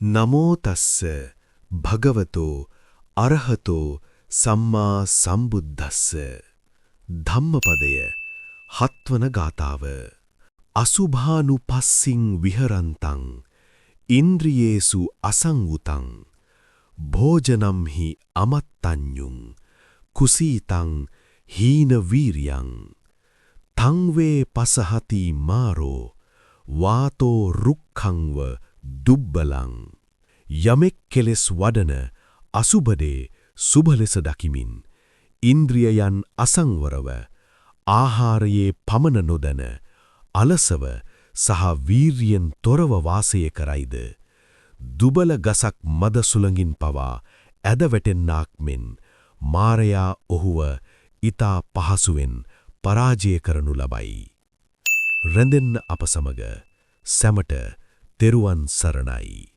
නමෝ තස්ස භගවතෝ අරහතෝ සම්මා සම්බුද්දස්ස ධම්මපදය හත්වන ගාතාව අසුභානුපස්සින් විහරන්තං ඉන්ද්‍රියේසු අසංවුතං භෝජනම් හි අමත්තඤ්ඤුං කුසීතං හීන වීරියං තං වේ පසහති මාරෝ වාතෝ රුක්ඛංව දුබ්බලං යමෙක් කෙලෙස් වඩන අසුබදේ සුබ ලෙස දකිමින් ඉන්ද්‍රියයන් අසංවරව ආහාරයේ පමන නොදැන අලසව සහ වීර්යෙන් තොරව වාසය කරයිද දුබල ගසක් මද සුළඟින් පවා ඇද වැටෙන්නාක් මෙන් මාරයා ඔහුව ඊතා පහසුවෙන් පරාජය කරනු ලබයි. රැඳෙන්න අප සමග සැමට තෙරුවන් සරණයි.